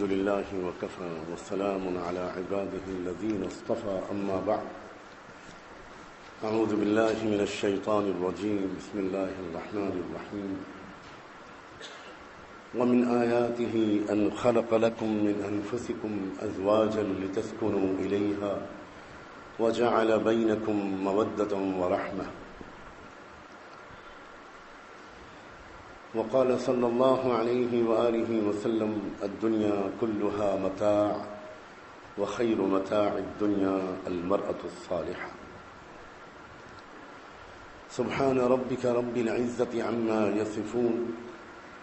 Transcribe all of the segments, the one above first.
الحمد لله وكفى والسلام على عباده الذين اصطفى أما بعد أعوذ بالله من الشيطان الرجيم بسم الله الرحمن الرحيم ومن آياته أن خلق لكم من أنفسكم أزواجا لتسكنوا إليها وجعل بينكم مودة ورحمة وقال صلى الله عليه وآله وسلم الدنيا كلها متاع وخير متاع الدنيا المرأة الصالحة سبحان ربك رب العزة عما يصفون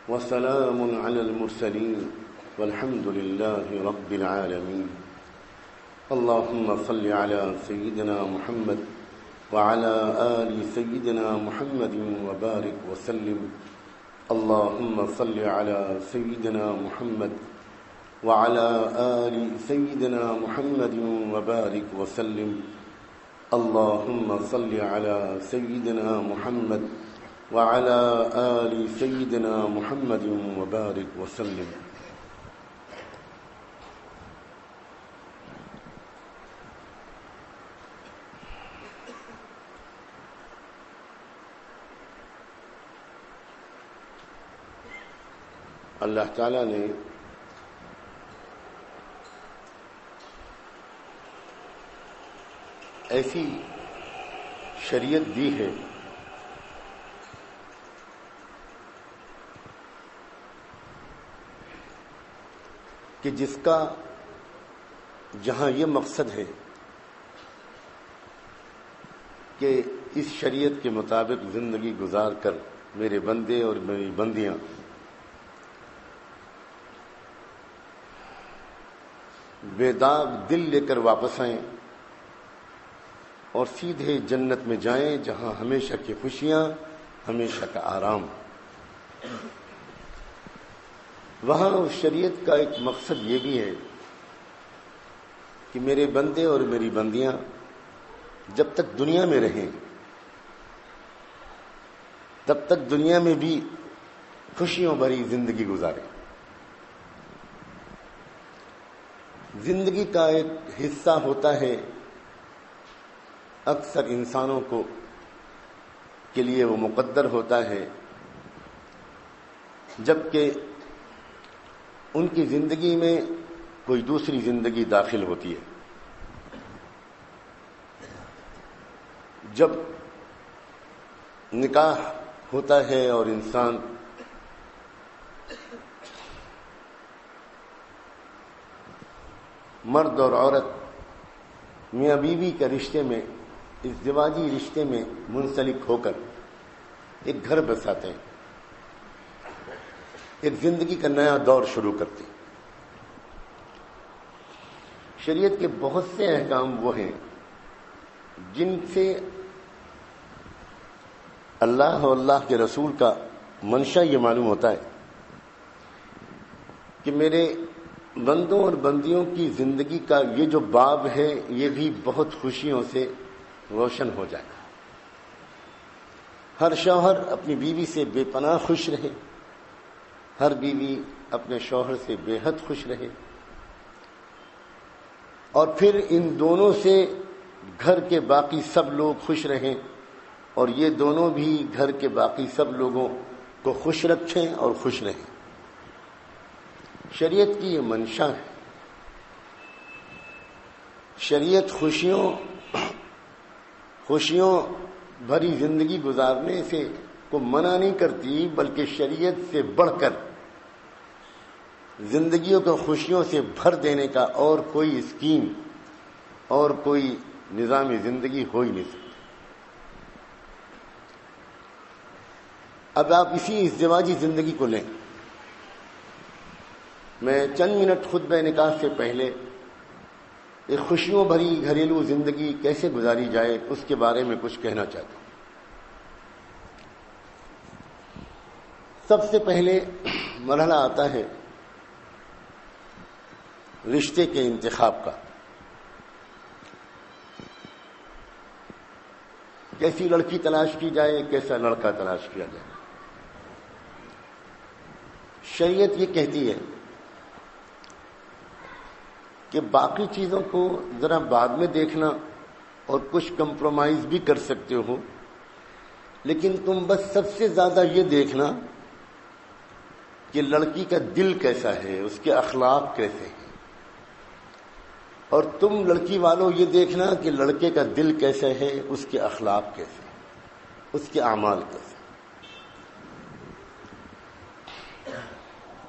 وسلام على المرسلين والحمد لله رب العالمين اللهم صل على سيدنا محمد وعلى آل سيدنا محمد وبارك وسلم اللهم صل على سيدنا محمد وعلى آل سيدنا محمد وبارك وسلم اللهم صل على سيدنا محمد وعلى آل سيدنا محمد وبارك وسلم اللہ تعالیٰ نے ایسی شریعت دی ہے کہ جس کا جہاں یہ مقصد ہے کہ اس شریعت کے مطابق زندگی گزار کر میرے بندے اور میری بندیاں بے داغ دل لے کر واپس آئیں اور سیدھے جنت میں جائیں جہاں ہمیشہ کی خوشیاں ہمیشہ کا آرام. وہاں اس شریعت کا ایک مقصد یہ بھی ہے کہ میرے بندے اور میری بندیاں جب تک دنیا میں رہیں تب تک دنیا میں بھی خوشیوں بھری زندگی گزاریں. زندگی کا ایک حصہ ہوتا ہے اکثر انسانوں کے لیے وہ مقدر ہوتا ہے جبکہ ان کی زندگی میں کوئی دوسری زندگی داخل ہوتی ہے. جب نکاح ہوتا ہے اور انسان مرد اور عورت میاں بیوی کے رشتے میں ازدواجی رشتے میں منسلک ہو کر ایک گھر بساتے ہیں ایک زندگی کا نیا دور شروع کرتے ہیں. شریعت کے بہت سے احکام وہ ہیں جن سے اللہ اور اللہ کے رسول کا منشا یہ معلوم ہوتا ہے کہ میرے بندوں اور بندیوں کی زندگی کا یہ جو باب ہے یہ بھی بہت خوشیوں سے روشن ہو جائے. ہر شوہر اپنی بیوی سے بے پناہ خوش رہے, ہر بیوی اپنے شوہر سے بے حد خوش رہے, اور پھر ان دونوں سے گھر کے باقی سب لوگ خوش رہیں اور یہ دونوں بھی گھر کے باقی سب لوگوں کو خوش رکھیں اور خوش رہیں. شریعت کی یہ منشا ہے. شریعت خوشیوں بھری زندگی گزارنے سے کو منع نہیں کرتی, بلکہ شریعت سے بڑھ کر زندگیوں کو خوشیوں سے بھر دینے کا اور کوئی اسکیم اور کوئی نظام زندگی ہو ہی نہیں سکتا. اب آپ اسی ازدواجی زندگی کو لیں. میں چند منٹ خطبہ نکاح سے پہلے ایک خوشیوں بھری گھریلو زندگی کیسے گزاری جائے اس کے بارے میں کچھ کہنا چاہتا ہوں. سب سے پہلے مرحلہ آتا ہے رشتے کے انتخاب کا. کیسی لڑکی تلاش کی جائے, کیسا لڑکا تلاش کیا جائے. شریعت یہ کہتی ہے کہ باقی چیزوں کو ذرا بعد میں دیکھنا اور کچھ کمپرومائز بھی کر سکتے ہو، لیکن تم بس سب سے زیادہ یہ دیکھنا کہ لڑکی کا دل کیسا ہے، اس کے اخلاق کیسے ہیں، اور تم لڑکی والوں یہ دیکھنا کہ لڑکے کا دل کیسا ہے، اس کے اخلاق کیسے ہیں، اس کے اعمال کیسے ہیں۔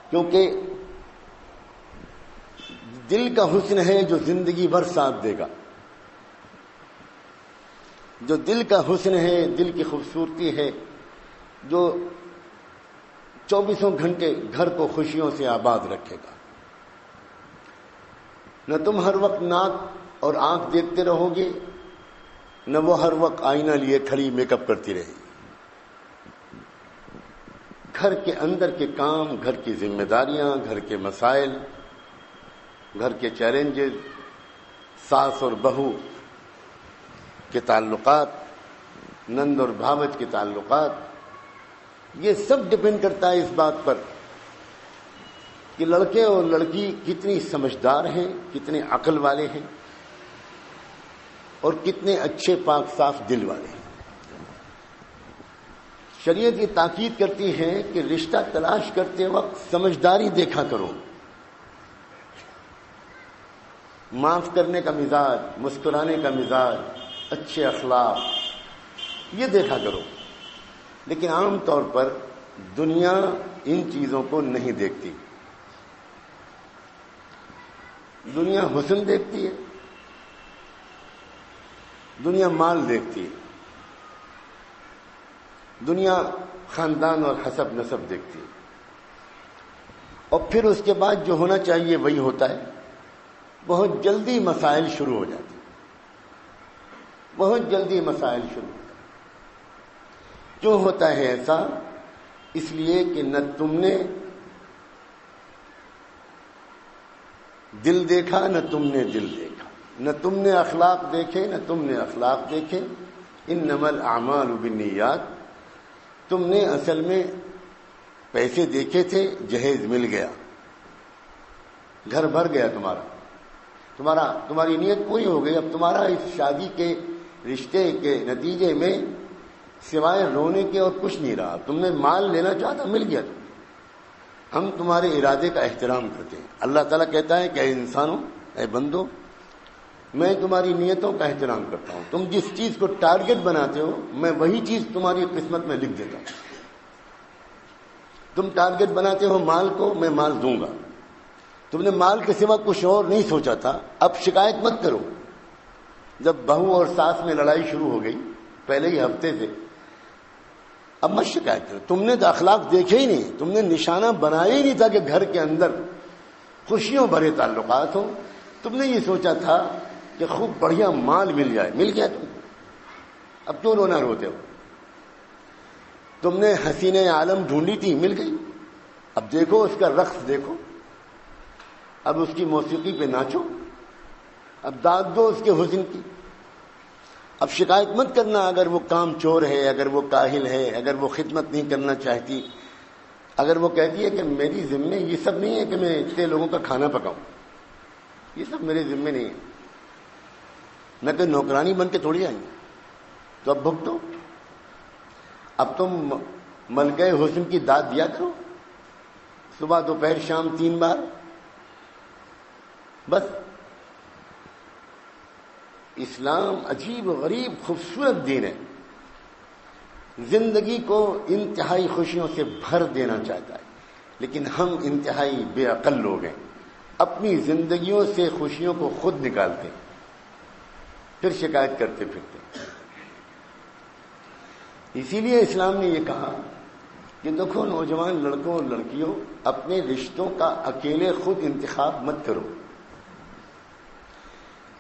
کیونکہ دل کا حسن ہے جو زندگی بھر ساتھ دے گا، جو دل کا حسن ہے، دل کی خوبصورتی ہے، جو 24 گھنٹے گھر کو خوشیوں سے آباد رکھے گا۔ نہ تم ہر وقت ناک اور آنکھ دیکھتے رہو گے، نہ وہ ہر وقت آئینہ لیے کھڑی میک اپ کرتی رہے گی۔ گھر کے اندر کے کام، گھر کی ذمہ داریاں، گھر کے مسائل، گھر کے چیلنجز، ساس اور بہو کے تعلقات، نند اور بھاوج کے تعلقات، یہ سب ڈپینڈ کرتا ہے اس بات پر کہ لڑکے اور لڑکی کتنی سمجھدار ہیں، کتنے عقل والے ہیں، اور کتنے اچھے پاک صاف دل والے ہیں۔ شریعت یہ تاکید کرتی ہے کہ رشتہ تلاش کرتے وقت سمجھداری دیکھا کرو، معاف کرنے کا مزاج، مسکرانے کا مزاج، اچھے اخلاق، یہ دیکھا کرو۔ لیکن عام طور پر دنیا ان چیزوں کو نہیں دیکھتی۔ دنیا حسن دیکھتی ہے، دنیا مال دیکھتی ہے، دنیا خاندان اور حسب نسب دیکھتی ہے، اور پھر اس کے بعد جو ہونا چاہیے وہی ہوتا ہے۔ بہت جلدی مسائل شروع ہو جاتے ہیں، بہت جلدی مسائل شروع ہو جاتے ہیں۔ کیوں ہوتا ہے ایسا؟ اس لیے کہ نہ تم نے دل دیکھا، نہ تم نے دل دیکھا، نہ تم نے اخلاق دیکھے، نہ تم نے اخلاق دیکھے۔ انما الاعمال بالنیات، تم نے اصل میں پیسے دیکھے تھے، جہیز مل گیا، گھر بھر گیا تمہاری نیت پوری ہو گئی۔ اب تمہارا اس شادی کے رشتے کے نتیجے میں سوائے رونے کے اور کچھ نہیں رہا۔ تم نے مال لینا چاہتا، مل گیا۔ ہم تمہارے ارادے کا احترام کرتے ہیں۔ اللہ تعالیٰ کہتا ہے کہ اے انسانوں، اے بندو، میں تمہاری نیتوں کا احترام کرتا ہوں۔ تم جس چیز کو ٹارگٹ بناتے ہو، میں وہی چیز تمہاری قسمت میں لکھ دیتا ہوں۔ تم ٹارگٹ بناتے ہو مال کو، میں مال دوں گا۔ تم نے مال کے سوا کچھ اور نہیں سوچا تھا۔ اب شکایت مت کرو۔ جب بہو اور ساس میں لڑائی شروع ہو گئی پہلے ہی ہفتے سے، اب مت شکایت کرو۔ تم نے تو اخلاق دیکھے ہی نہیں، تم نے نشانہ بنایا ہی نہیں تھا کہ گھر کے اندر خوشیوں بھرے تعلقات ہوں۔ تم نے یہ سوچا تھا کہ خوب بڑھیا مال مل جائے، مل گیا تم، اب کیوں رونا روتے ہو؟ تم نے حسین عالم ڈھونڈی تھی، مل گئی، اب دیکھو اس کا رقص دیکھو، اب اس کی موسیقی پہ ناچو، اب داد دو اس کے حسن کی۔ اب شکایت مت کرنا اگر وہ کام چور ہے، اگر وہ کاہل ہے، اگر وہ خدمت نہیں کرنا چاہتی، اگر وہ کہتی ہے کہ میری ذمہ یہ سب نہیں ہے کہ میں اتنے لوگوں کا کھانا پکاؤں، یہ سب میرے ذمہ نہیں ہے، میں کوئی نوکرانی بن کے تھوڑی آئی ہوں، تو اب بھگتو۔ اب تم ملکہ حسن کی داد دیا کرو، صبح دوپہر شام 3 بار، بس۔ اسلام عجیب و غریب خوبصورت دین ہے، زندگی کو انتہائی خوشیوں سے بھر دینا چاہتا ہے، لیکن ہم انتہائی بے عقل لوگ ہیں، اپنی زندگیوں سے خوشیوں کو خود نکالتے ہیں، پھر شکایت کرتے پھرتے۔ اسی لیے اسلام نے یہ کہا کہ دیکھو نوجوان لڑکوں اور لڑکیوں، اپنے رشتوں کا اکیلے خود انتخاب مت کرو،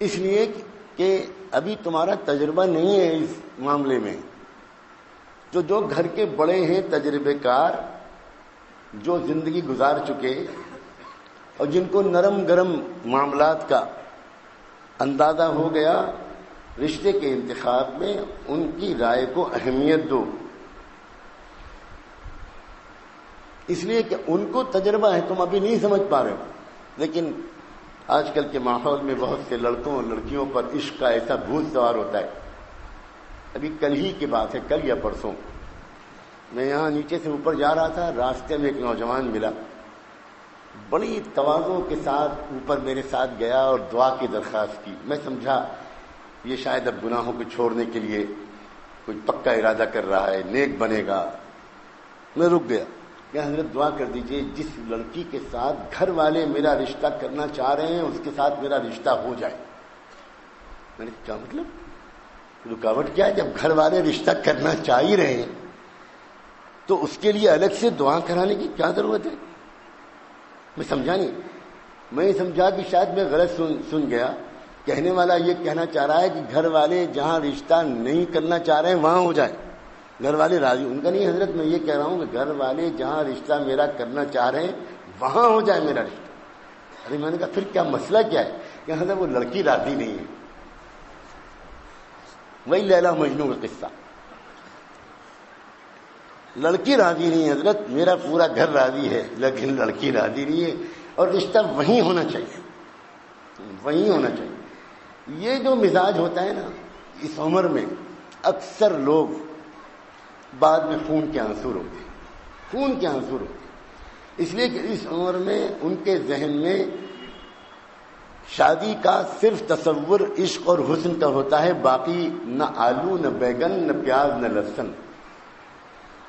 اس لیے کہ ابھی تمہارا تجربہ نہیں ہے اس معاملے میں۔ جو گھر کے بڑے ہیں، تجربے کار، جو زندگی گزار چکے اور جن کو نرم گرم معاملات کا اندازہ ہو گیا، رشتے کے انتخاب میں ان کی رائے کو اہمیت دو، اس لیے کہ ان کو تجربہ ہے، تم ابھی نہیں سمجھ پا رہے ہو، لیکن آج کل کے ماحول میں بہت سے لڑکوں اور لڑکیوں پر عشق کا ایسا بھوت سوار ہوتا ہے. ابھی کل ہی کی بات ہے، کل یا پرسوں، میں یہاں نیچے سے اوپر جا رہا تھا، راستے میں ایک نوجوان ملا، بڑی تواضع کے ساتھ اوپر میرے ساتھ گیا اور دعا کی درخواست کی. میں سمجھا یہ شاید اب گناہوں کو چھوڑنے کے لیے کوئی پکا ارادہ کر رہا ہے، نیک بنے گا. میں رک گیا کہ حضرت دعا کر دیجئے جس لڑکی کے ساتھ گھر والے میرا رشتہ کرنا چاہ رہے ہیں اس کے ساتھ میرا رشتہ ہو جائے. میں نے کیا مطلب، رکاوٹ کیا ہے؟ جب گھر والے رشتہ کرنا چاہ ہی رہے ہیں تو اس کے لیے الگ سے دعا کرانے کی کیا ضرورت ہے؟ میں سمجھا نہیں. میں سمجھا کہ شاید میں غلط سن گیا. کہنے والا یہ کہنا چاہ رہا ہے کہ گھر والے جہاں رشتہ نہیں کرنا چاہ رہے ہیں وہاں ہو جائے، گھر والے راضی. ان کا نہیں حضرت، میں یہ کہہ رہا ہوں کہ گھر والے جہاں رشتہ میرا کرنا چاہ رہے ہیں وہاں ہو جائے میرا رشتہ. ارے میں نے کہا پھر کیا مسئلہ کیا ہے؟ کہ حضرت وہ لڑکی راضی نہیں ہے. وہی لیلا مجنوں کا قصہ، لڑکی راضی نہیں ہے حضرت، میرا پورا گھر راضی ہے لیکن لڑکی راضی نہیں ہے. اور رشتہ وہیں ہونا چاہیے، وہیں ہونا چاہیے. یہ جو مزاج ہوتا ہے نا اس عمر میں، اکثر لوگ بعد میں خون کے آنسو روتے ہیں، خون کے آنسو روتے ہیں. اس لیے کہ اس عمر میں ان کے ذہن میں شادی کا صرف تصور عشق اور حسن کا ہوتا ہے، باقی نہ آلو نہ بیگن نہ پیاز نہ لہسن.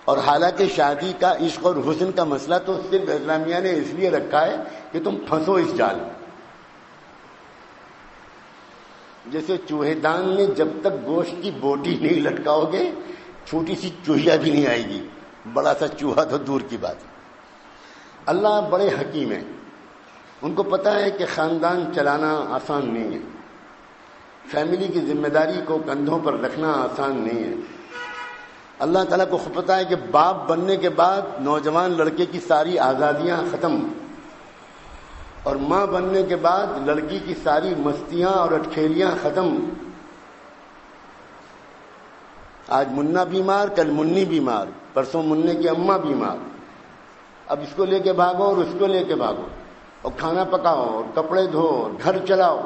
اور حالانکہ شادی کا عشق اور حسن کا مسئلہ تو صرف اسلامیہ نے اس لیے رکھا ہے کہ تم پھنسو اس جال میں. جیسے چوہے دان میں جب تک گوشت کی بوٹی نہیں لٹکاؤ گے چھوٹی سی چوہیا بھی نہیں آئے گی، بڑا سا چوہا تو دور کی بات ہے. اللہ بڑے حکیم ہیں، ان کو پتہ ہے کہ خاندان چلانا آسان نہیں ہے، فیملی کی ذمہ داری کو کندھوں پر رکھنا آسان نہیں ہے. اللہ تعالیٰ کو خود پتہ ہے کہ باپ بننے کے بعد نوجوان لڑکے کی ساری آزادیاں ختم، اور ماں بننے کے بعد لڑکی کی ساری مستیاں اور اٹکھیلیاں ختم. آج منا بیمار، کل منی بیمار، پرسوں مننے کی اماں بیمار. اب اس کو لے کے بھاگو اور اس کو لے کے بھاگو، اور کھانا پکاؤ اور کپڑے دھو اور گھر چلاؤ.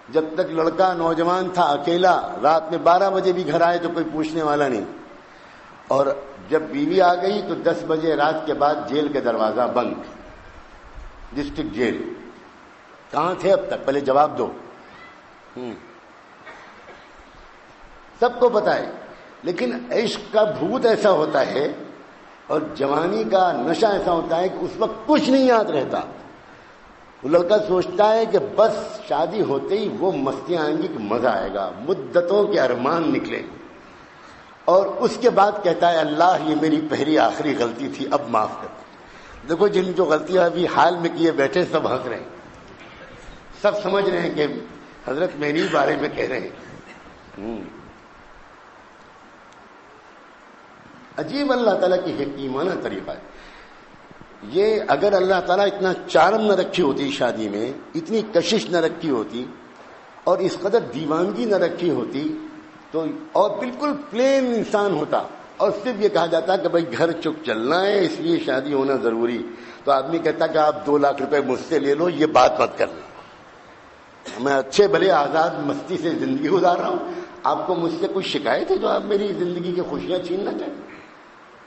جب تک لڑکا نوجوان تھا اکیلا، رات میں 12 بجے بھی گھر آئے تو کوئی پوچھنے والا نہیں، اور جب بیوی آ گئی تو 10 بجے رات کے بعد جیل کے دروازہ بند، ڈسٹرکٹ جیل. کہاں تھے اب تک؟ پہلے جواب دو. سب کو پتا ہے. لیکن عشق کا بھوت ایسا ہوتا ہے اور جوانی کا نشہ ایسا ہوتا ہے کہ اس وقت کچھ نہیں یاد رہتا. وہ لڑکا سوچتا ہے کہ بس شادی ہوتے ہی وہ مستیاں آئیں گی کہ مزہ آئے گا، مدتوں کے ارمان نکلے، اور اس کے بعد کہتا ہے اللہ یہ میری پہلی آخری غلطی تھی، اب معاف کر. دیکھو جن جو غلطیاں ابھی حال میں کیے بیٹھے سب ہنس رہے ہیں، سب سمجھ رہے ہیں کہ حضرت میری بارے میں کہہ رہے ہیں. عجیب اللہ تعالیٰ کی حکیمانہ طریقہ ہے یہ. اگر اللہ تعالیٰ اتنا چارم نہ رکھی ہوتی شادی میں، اتنی کشش نہ رکھی ہوتی اور اس قدر دیوانگی نہ رکھی ہوتی تو اور بالکل پلین انسان ہوتا، اور صرف یہ کہا جاتا کہ بھائی گھر چک چلنا ہے اس لیے شادی ہونا ضروری، تو آدمی کہتا کہ آپ 2 لاکھ روپے مجھ سے لے لو، یہ بات مت کر لیں، میں اچھے بھلے آزاد مستی سے زندگی گزار رہا ہوں، آپ کو مجھ سے کوئی شکایت ہے جو آپ میری زندگی کی خوشیاں چھیننا چاہیں؟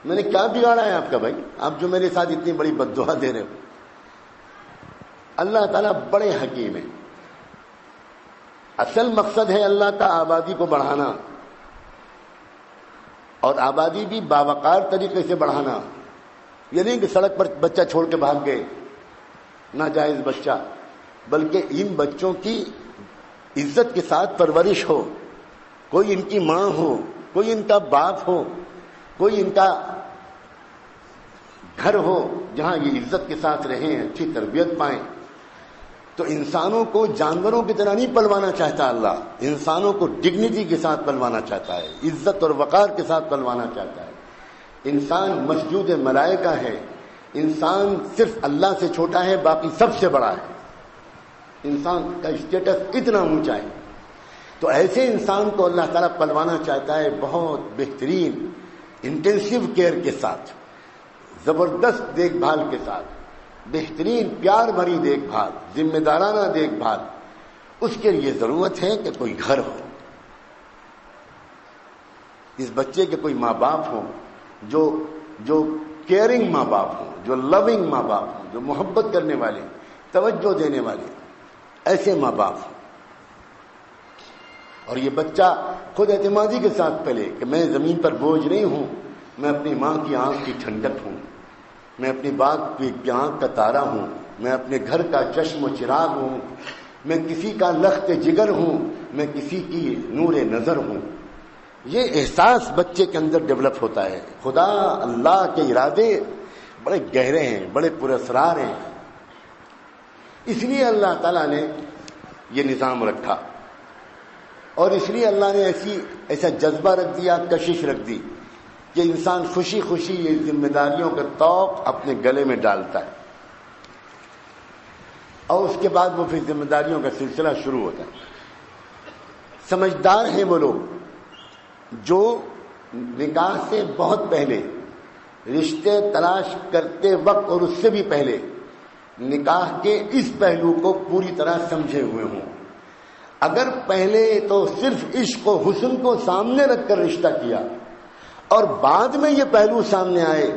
میں نے کیا بگاڑا ہے آپ کا بھائی، آپ جو میرے ساتھ اتنی بڑی بددعا دے رہے ہو؟ اللہ تعالیٰ بڑے حکیم ہیں. اصل مقصد ہے اللہ کا آبادی کو بڑھانا، اور آبادی بھی باوقار طریقے سے بڑھانا. یہ نہیں کہ سڑک پر بچہ چھوڑ کے بھاگ گئے، ناجائز بچہ، بلکہ ان بچوں کی عزت کے ساتھ پرورش ہو، کوئی ان کی ماں ہو، کوئی ان کا باپ ہو، کوئی ان کا گھر ہو جہاں یہ عزت کے ساتھ رہیں، اچھی تربیت پائیں. تو انسانوں کو جانوروں کی طرح نہیں پلوانا چاہتا اللہ، انسانوں کو ڈگنیٹی کے ساتھ پلوانا چاہتا ہے، عزت اور وقار کے ساتھ پلوانا چاہتا ہے. انسان مسجود ملائکہ ہے، انسان صرف اللہ سے چھوٹا ہے، باقی سب سے بڑا ہے. انسان کا اسٹیٹس اتنا اونچا ہے. تو ایسے انسان کو اللہ تعالیٰ پلوانا چاہتا ہے بہت بہترین انٹینسو کیئر کے ساتھ، زبردست دیکھ بھال کے ساتھ. بہترین پیار بھری دیکھ بھال، ذمہ دارانہ دیکھ بھال، اس کے لیے ضرورت ہے کہ کوئی گھر ہو، اس بچے کے کوئی ماں باپ ہوں جو کیئرنگ ماں باپ ہوں، جو لونگ ماں باپ ہوں، جو محبت کرنے والے، توجہ دینے والے، ایسے ماں باپ ہوں۔ اور یہ بچہ خود اعتمادی کے ساتھ پلے کہ میں زمین پر بوجھ نہیں ہوں، میں اپنی ماں کی آنکھ کی ٹھنڈک ہوں، میں اپنی باپ کی آنکھ کا تارا ہوں، میں اپنے گھر کا چشم و چراغ ہوں، میں کسی کا لخت جگر ہوں، میں کسی کی نور نظر ہوں۔ یہ احساس بچے کے اندر ڈیولپ ہوتا ہے۔ خدا اللہ کے ارادے بڑے گہرے ہیں، بڑے پراسرار ہیں، اس لیے اللہ تعالیٰ نے یہ نظام رکھا، اور اس لیے اللہ نے ایسا جذبہ رکھ دیا، کشش رکھ دی کہ انسان خوشی خوشی یہ ذمہ داریوں کا توق اپنے گلے میں ڈالتا ہے، اور اس کے بعد وہ پھر ذمہ داریوں کا سلسلہ شروع ہوتا ہے۔ سمجھدار ہیں وہ لوگ جو نکاح سے بہت پہلے، رشتے تلاش کرتے وقت اور اس سے بھی پہلے نکاح کے اس پہلو کو پوری طرح سمجھے ہوئے ہوں۔ اگر پہلے تو صرف عشق و حسن کو سامنے رکھ کر رشتہ کیا اور بعد میں یہ پہلو سامنے آئے،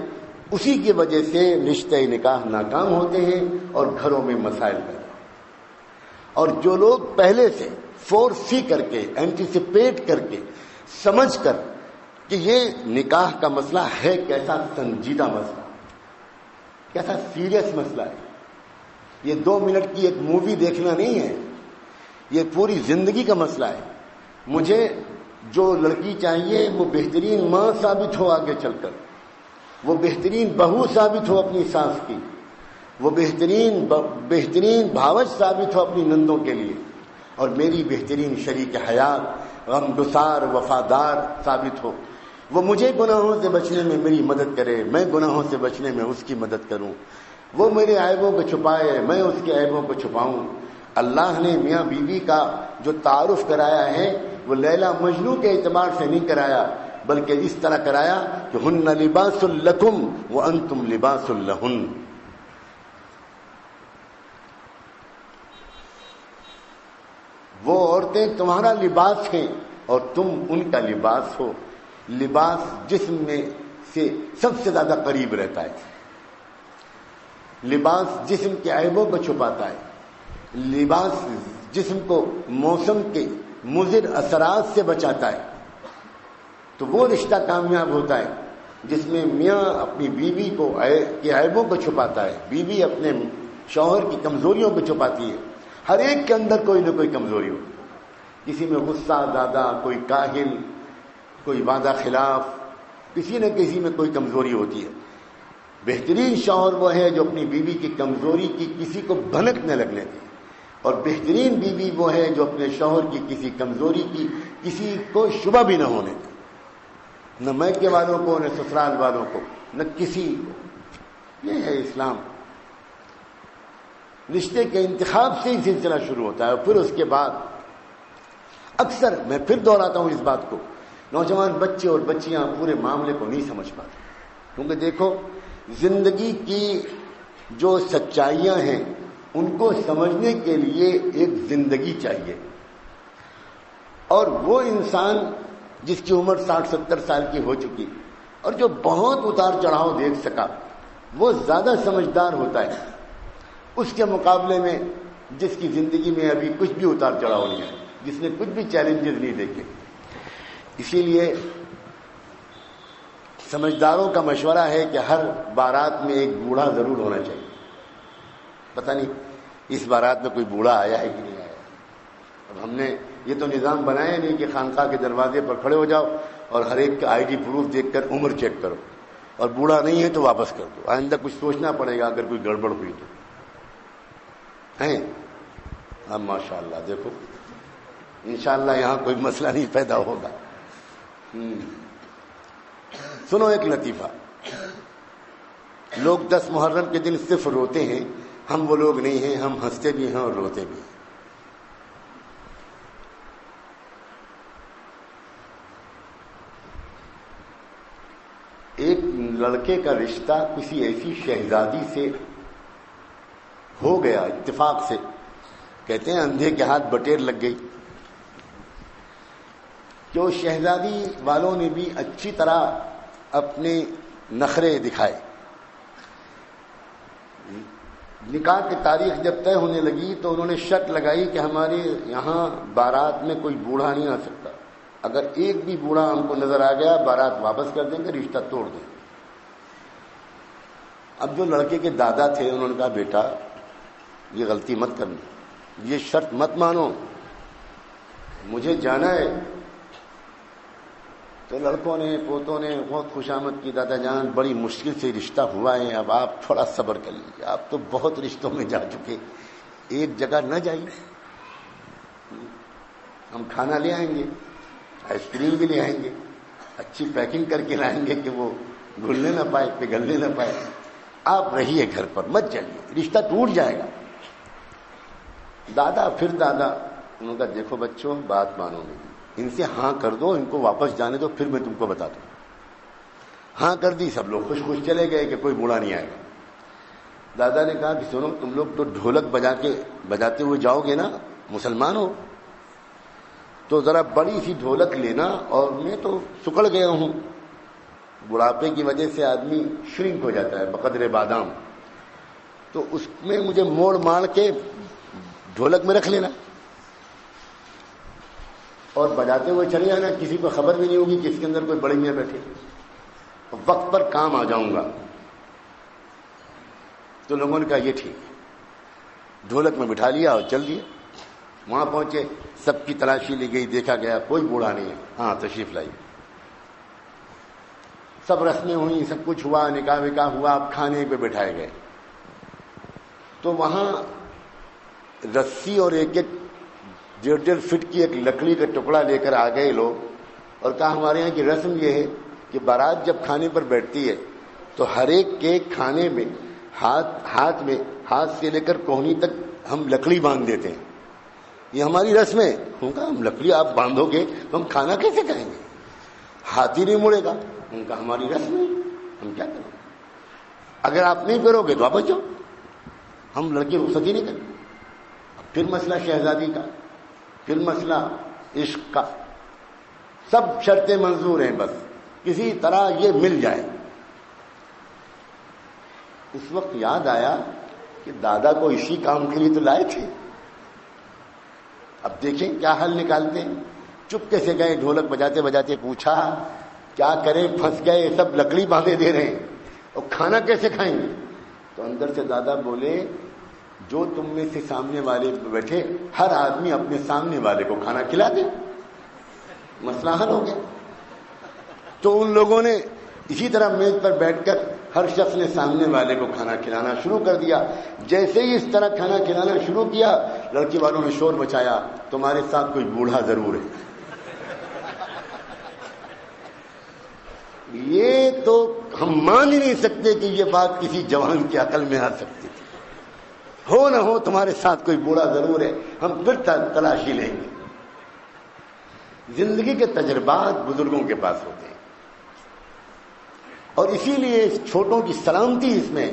اسی کی وجہ سے رشتے نکاح ناکام ہوتے ہیں اور گھروں میں مسائل پیدا۔ اور جو لوگ پہلے سے فور سی کر کے، اینٹیسپیٹ کر کے، سمجھ کر کہ یہ نکاح کا مسئلہ ہے کیسا سنجیدہ مسئلہ، کیسا سیریس مسئلہ ہے، یہ 2 منٹ کی ایک مووی دیکھنا نہیں ہے، یہ پوری زندگی کا مسئلہ ہے۔ مجھے جو لڑکی چاہیے وہ بہترین ماں ثابت ہو، آگے چل کر وہ بہترین بہو ثابت ہو اپنی ساس کی، وہ بہترین بھاوج ثابت ہو اپنی نندوں کے لیے، اور میری بہترین شریک حیات، غمگسار، وفادار ثابت ہو۔ وہ مجھے گناہوں سے بچنے میں میری مدد کرے، میں گناہوں سے بچنے میں اس کی مدد کروں، وہ میرے عیبوں کو چھپائے، میں اس کے عیبوں کو چھپاؤں۔ اللہ نے میاں بیوی کا جو تعارف کرایا ہے وہ لیلا مجنوں کے اعتبار سے نہیں کرایا، بلکہ اس طرح کرایا کہ ہن لباس لکم وانتم لباس لہن۔ وہ عورتیں تمہارا لباس ہیں اور تم ان کا لباس ہو۔ لباس جسم میں سے سب سے زیادہ قریب رہتا ہے، لباس جسم کے عیبوں کو چھپاتا ہے، لباس جسم کو موسم کے مضر اثرات سے بچاتا ہے۔ تو وہ رشتہ کامیاب ہوتا ہے جس میں میاں اپنی بیوی کے عیبوں کو چھپاتا ہے، بیوی اپنے شوہر کی کمزوریوں کو چھپاتی ہے۔ ہر ایک کے اندر کوئی نہ کوئی کمزوری ہو، کسی میں غصہ زیادہ، کوئی کاہل، کوئی وعدہ خلاف، کسی نہ کسی میں کوئی کمزوری ہوتی ہے۔ بہترین شوہر وہ ہے جو اپنی بیوی کی کمزوری کی کسی کو بھنک نہ لگنے دے، اور بہترین بیوی وہ ہے جو اپنے شوہر کی کسی کمزوری کی کسی کو شبہ بھی نہ ہونے دے، نہ میکے والوں کو، نہ سسرال والوں کو، نہ کسی کو۔ یہ ہے اسلام۔ رشتے کے انتخاب سے ہی سلسلہ شروع ہوتا ہے، اور پھر اس کے بعد اکثر میں پھر دہراتا ہوں اس بات کو، نوجوان بچے اور بچیاں پورے معاملے کو نہیں سمجھ پاتے، کیونکہ دیکھو زندگی کی جو سچائیاں ہیں ان کو سمجھنے کے لیے ایک زندگی چاہیے، اور وہ انسان جس کی عمر 60-70 سال کی ہو چکی اور جو بہت اتار چڑھاؤ دیکھ سکا، وہ زیادہ سمجھدار ہوتا ہے اس کے مقابلے میں جس کی زندگی میں ابھی کچھ بھی اتار چڑھاؤ نہیں ہے، جس نے کچھ بھی چیلنجز نہیں دیکھے۔ اسی لیے سمجھداروں کا مشورہ ہے کہ ہر بارات میں ایک بوڑھا ضرور ہونا چاہیے۔ پتہ نہیں اس بارات میں کوئی بوڑھا آیا ہے کہ نہیں آیا۔ اب ہم نے یہ تو نظام بنایا نہیں کہ خانقاہ کے دروازے پر کھڑے ہو جاؤ اور ہر ایک کا آئی ڈی پروف دیکھ کر عمر چیک کرو، اور بوڑھا نہیں ہے تو واپس کر دو۔ آئندہ کچھ سوچنا پڑے گا اگر کوئی گڑبڑ ہوئی تو ہیں۔ اب ماشاء اللہ دیکھو، انشاءاللہ یہاں کوئی مسئلہ نہیں پیدا ہوگا۔ سنو ایک لطیفہ، لوگ 10 محرم کے دن صرف روتے ہیں، ہم وہ لوگ نہیں ہیں، ہم ہنستے بھی ہیں اور روتے بھی ہیں۔ ایک لڑکے کا رشتہ کسی ایسی شہزادی سے ہو گیا اتفاق سے. کہتے ہیں اندھے کے ہاتھ بٹیر لگ گئی. جو شہزادی والوں نے بھی اچھی طرح اپنے نخرے دکھائے. نکاح کی تاریخ جب طے ہونے لگی تو انہوں نے شرط لگائی کہ ہمارے یہاں بارات میں کوئی بوڑھا نہیں آ سکتا. اگر ایک بھی بوڑھا ہم کو نظر آ گیا بارات واپس کر دیں گے, رشتہ توڑ دیں. اب جو لڑکے کے دادا تھے انہوں نے کہا بیٹا یہ غلطی مت کرنا, یہ شرط مت مانو, مجھے جانا ہے. تو لڑکوں نے پوتوں نے بہت خوشامد کی, دادا جان بڑی مشکل سے رشتہ ہوا ہے, اب آپ تھوڑا صبر کر لیجیے, آپ تو بہت رشتوں میں جا چکے, ایک جگہ نہ جائیے, ہم کھانا لے آئیں گے, آئس کریم بھی لے آئیں گے, اچھی پیکنگ کر کے لائیں گے کہ وہ گھلنے نہ پائے, پگھلنے نہ پائے, آپ رہیے گھر پر مت جائیے, رشتہ ٹوٹ جائے گا. دادا انہوں نے کہا دیکھو بچوں بات مانو میری, ان سے ہاں کر دو, ان کو واپس جانے دو, پھر میں تم کو بتا دوں. ہاں کر دی, سب لوگ خوش خوش چلے گئے کہ کوئی بوڑھا نہیں آئے گا. دادا نے کہا کہ سنو تم لوگ تو ڈھولک بجاتے ہوئے جاؤ گے نا, مسلمان ہو تو ذرا بڑی سی ڈھولک لینا, اور میں تو سکڑ گیا ہوں, بڑھاپے کی وجہ سے آدمی شرنک ہو جاتا ہے بقدر بادام, تو اس میں مجھے موڑ مار کے ڈھولک میں رکھ لینا اور بجاتے ہوئے چلے جانا, کسی کو خبر بھی نہیں ہوگی کہ اس کے اندر کوئی بڑے میاں بیٹھے, وقت پر کام آ جاؤں گا. تو لوگوں نے کہا یہ ٹھیک ہے, ڈھولک میں بٹھا لیا اور چل دیا. وہاں پہنچے, سب کی تلاشی لی گئی, دیکھا گیا کوئی بوڑھا نہیں ہے. ہاں تشریف لائی, سب رسمیں ہوئی, سب کچھ ہوا, نکاح وکاح ہوا, اب کھانے پہ بٹھائے گئے. تو وہاں رسی اور ایک 1.5 فٹ کی ایک لکڑی کا ٹکڑا لے کر آ گئے لوگ, اور کہا ہمارے یہاں کی رسم یہ ہے کہ بارات جب کھانے پر بیٹھتی ہے تو ہر ایک کے کھانے میں ہاتھ سے لے کر کوہنی تک ہم لکڑی باندھ دیتے ہیں, یہ ہماری رسم ہے. ان کا ہم لکڑی آپ باندھو گے تو ہم کھانا کیسے کھائیں گے, ہاتھ ہی نہیں مڑے گا. ان کا ہماری رسم ہے, ہم کیا کریں, اگر آپ نہیں کرو گے تو آپ بچو, ہم لڑکے رخصت ہی نہیں کریں. پھر مسئلہ شہزادی کا, پھر مسئلہ عشق کا, سب شرطیں منظور ہیں, بس کسی طرح یہ مل جائے. اس وقت یاد آیا کہ دادا کو اسی کام کے لیے تو لائے تھے. اب دیکھیں کیا حل نکالتے ہیں. چپکے سے گئے, ڈھولک بجاتے بجاتے پوچھا کیا کریں, پھنس گئے, سب لکڑی باندھے دے رہے ہیں, اور کھانا کیسے کھائیں گے. تو اندر سے دادا بولے جو تم میں سے سامنے والے بیٹھے ہر آدمی اپنے سامنے والے کو کھانا کھلا دے, مسئلہ حل ہو گیا. تو ان لوگوں نے اسی طرح میز پر بیٹھ کر ہر شخص نے سامنے والے کو کھانا کھلانا شروع کر دیا. جیسے ہی اس طرح کھانا کھلانا شروع کیا, لڑکی والوں نے شور مچایا تمہارے ساتھ کوئی بوڑھا ضرور ہے. یہ تو ہم مان ہی نہیں سکتے کہ یہ بات کسی جوان کی عقل میں آ سکتی. ہو نہ ہو تمہارے ساتھ کوئی بوڑھا ضرور ہے, ہم پھر تلاشی لیں گے. زندگی کے تجربات بزرگوں کے پاس ہوتے ہیں, اور اسی لیے چھوٹوں کی سلامتی اس میں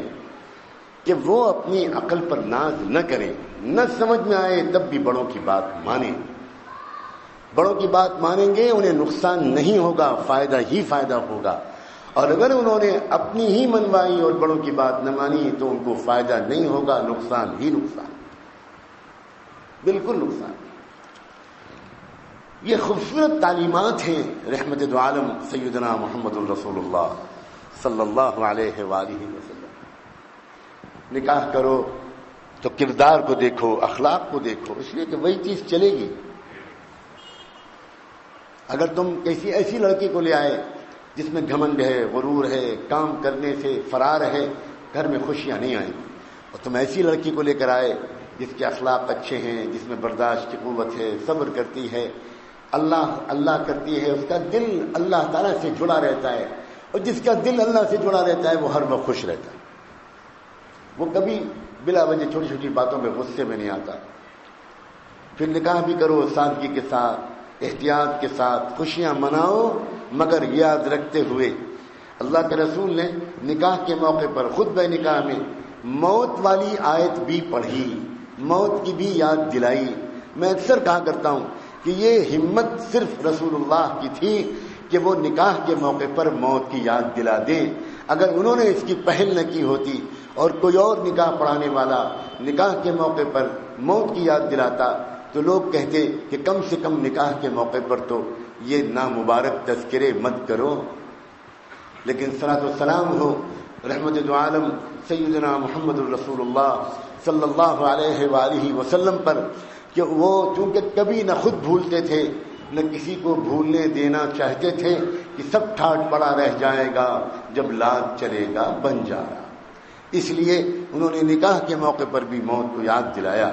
کہ وہ اپنی عقل پر ناز نہ کریں, نہ سمجھ میں آئے تب بھی بڑوں کی بات مانیں. بڑوں کی بات مانیں گے انہیں نقصان نہیں ہوگا, فائدہ ہی فائدہ ہوگا. اور اگر انہوں نے اپنی ہی منوائی اور بڑوں کی بات نہ مانی تو ان کو فائدہ نہیں ہوگا, نقصان ہی نقصان, بالکل نقصان. یہ خوبصورت تعلیمات ہیں رحمت دو عالم سیدنا محمد الرسول اللہ صلی اللہ علیہ وآلہ وسلم. نکاح کرو تو کردار کو دیکھو, اخلاق کو دیکھو, اس لیے کہ وہی چیز چلے گی. اگر تم کسی ایسی لڑکی کو لے آئے جس میں گھمنڈ ہے, غرور ہے, کام کرنے سے فرار ہے, گھر میں خوشیاں نہیں آئیں. اور تم ایسی لڑکی کو لے کر آئے جس کے اخلاق اچھے ہیں, جس میں برداشت کی قوت ہے, صبر کرتی ہے, اللہ کرتی ہے, اس کا دل اللہ تعالیٰ سے جڑا رہتا ہے, اور جس کا دل اللہ سے جڑا رہتا ہے وہ ہر وقت خوش رہتا ہے. وہ کبھی بلا وجہ چھوٹی چھوٹی باتوں میں غصے میں نہیں آتا. پھر نکاح بھی کرو سادگی کے ساتھ, احتیاط کے ساتھ, خوشیاں مناؤ, مگر یاد رکھتے ہوئے اللہ کے رسول نے نکاح کے موقع پر خطبہ نکاح میں موت والی آیت بھی پڑھی، موت کی بھی یاد دلائی۔ میں اکثر کہا کرتا ہوں کہ یہ ہمت صرف رسول اللہ کی تھی کہ وہ نکاح کے موقع پر موت کی یاد دلا دیں۔ اگر انہوں نے اس کی پہل نہ کی ہوتی اور کوئی اور نکاح پڑھانے والا نکاح کے موقع پر موت کی یاد دلاتا تو لوگ کہتے کہ کم سے کم نکاح کے موقع پر تو یہ نامبارک تذکرے مت کرو۔ لیکن صلاۃ والسلام ہو رحمت دو عالم سیدنا محمد الرسول اللہ صلی اللہ علیہ وآلہ وسلم پر کہ وہ چونکہ کبھی نہ خود بھولتے تھے نہ کسی کو بھولنے دینا چاہتے تھے کہ سب ٹھاٹ پڑا رہ جائے گا جب لاد چلے گا بنجارا، اس لیے انہوں نے نکاح کے موقع پر بھی موت کو یاد دلایا۔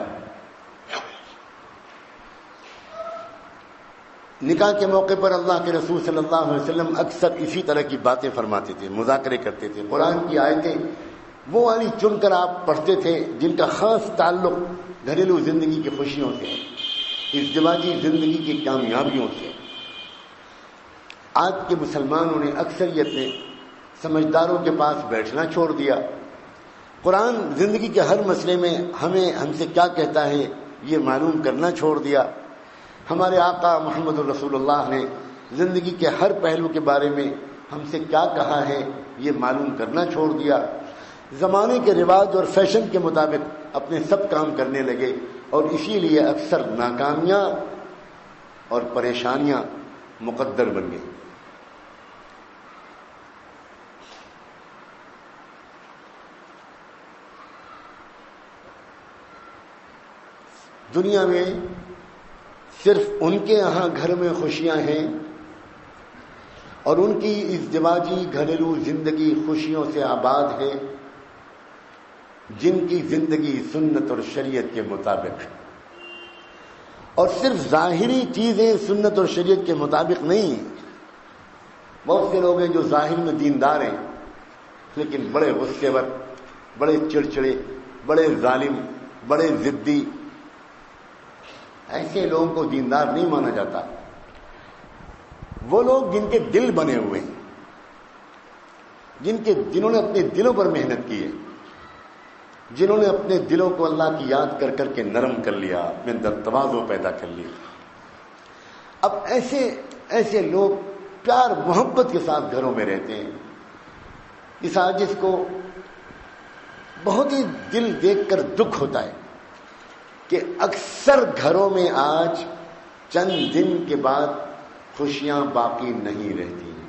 نکاح کے موقع پر اللہ کے رسول صلی اللہ علیہ وسلم اکثر اسی طرح کی باتیں فرماتے تھے، مذاکرے کرتے تھے۔ قرآن کی آیتیں وہ والی چن کر آپ پڑھتے تھے جن کا خاص تعلق گھریلو زندگی کی خوشیوں سے، ازدواجی زندگی کی کامیابیوں سے۔ آج کے مسلمانوں نے اکثریت نے سمجھداروں کے پاس بیٹھنا چھوڑ دیا۔ قرآن زندگی کے ہر مسئلے میں ہم سے کیا کہتا ہے یہ معلوم کرنا چھوڑ دیا۔ ہمارے آقا محمد الرسول اللہ نے زندگی کے ہر پہلو کے بارے میں ہم سے کیا کہا ہے یہ معلوم کرنا چھوڑ دیا۔ زمانے کے رواج اور فیشن کے مطابق اپنے سب کام کرنے لگے اور اسی لیے اکثر ناکامیاں اور پریشانیاں مقدر بن گئی۔ دنیا میں صرف ان کے یہاں گھر میں خوشیاں ہیں اور ان کی ازدواجی گھریلو زندگی خوشیوں سے آباد ہے جن کی زندگی سنت اور شریعت کے مطابق ہے، اور صرف ظاہری چیزیں سنت اور شریعت کے مطابق نہیں۔ بہت سے لوگ ہیں جو ظاہر میں دیندار ہیں لیکن بڑے غصے ور، بڑے چڑچڑے، بڑے ظالم، بڑے ضدی، ایسے لوگوں کو دیندار نہیں مانا جاتا۔ وہ لوگ جن کے دل بنے ہوئے ہیں، جنہوں نے اپنے دلوں پر محنت کی ہے، جنہوں نے اپنے دلوں کو اللہ کی یاد کر کر کے نرم کر لیا، اپنے اندر تواضع پیدا کر لیا۔ اب ایسے لوگ پیار محبت کے ساتھ گھروں میں رہتے ہیں۔ اس عاجز کو بہت ہی دل دیکھ کر دکھ ہوتا ہے کہ اکثر گھروں میں آج چند دن کے بعد خوشیاں باقی نہیں رہتی ہیں،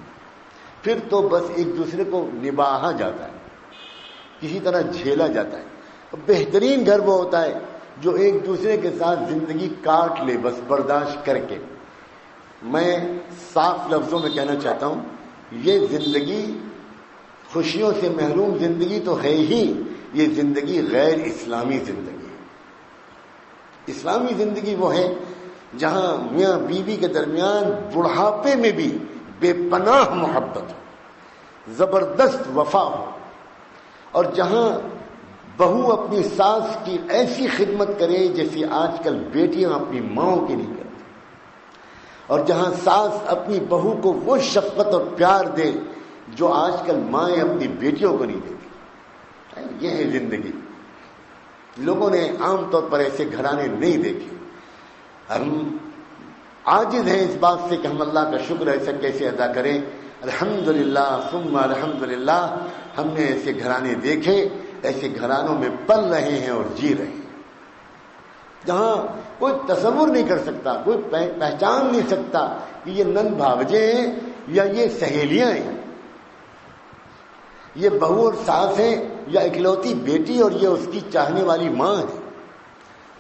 پھر تو بس ایک دوسرے کو نبھایا جاتا ہے، کسی طرح جھیلا جاتا ہے۔ بہترین گھر وہ ہوتا ہے جو ایک دوسرے کے ساتھ زندگی کاٹ لے، بس برداشت کر کے۔ میں صاف لفظوں میں کہنا چاہتا ہوں یہ زندگی خوشیوں سے محروم زندگی تو ہے ہی، یہ زندگی غیر اسلامی زندگی ہے۔ اسلامی زندگی وہ ہے جہاں میاں بیوی کے درمیان بڑھاپے میں بھی بے پناہ محبت ہو، زبردست وفا ہو، اور جہاں بہو اپنی ساس کی ایسی خدمت کرے جیسی آج کل بیٹیاں اپنی ماؤں کی نہیں کرتی، اور جہاں ساس اپنی بہو کو وہ شفقت اور پیار دے جو آج کل مائیں اپنی بیٹیوں کو نہیں دیتی۔ یہ ہے زندگی۔ لوگوں نے عام طور پر ایسے گھرانے نہیں دیکھے۔ ہم عاجز ہیں اس بات سے کہ ہم اللہ کا شکر ایسا کیسے ادا کریں۔ الحمدللہ ثم الحمدللہ ہم نے ایسے گھرانے دیکھے، ایسے گھرانوں میں پل رہے ہیں اور جی رہے ہیں جہاں کوئی تصور نہیں کر سکتا، کوئی پہچان نہیں سکتا کہ یہ نند بھاوجے ہیں یا یہ سہیلیاں ہیں، یہ بہو اور ساس ہیں یا اکلوتی بیٹی اور یہ اس کی چاہنے والی ماں ہے۔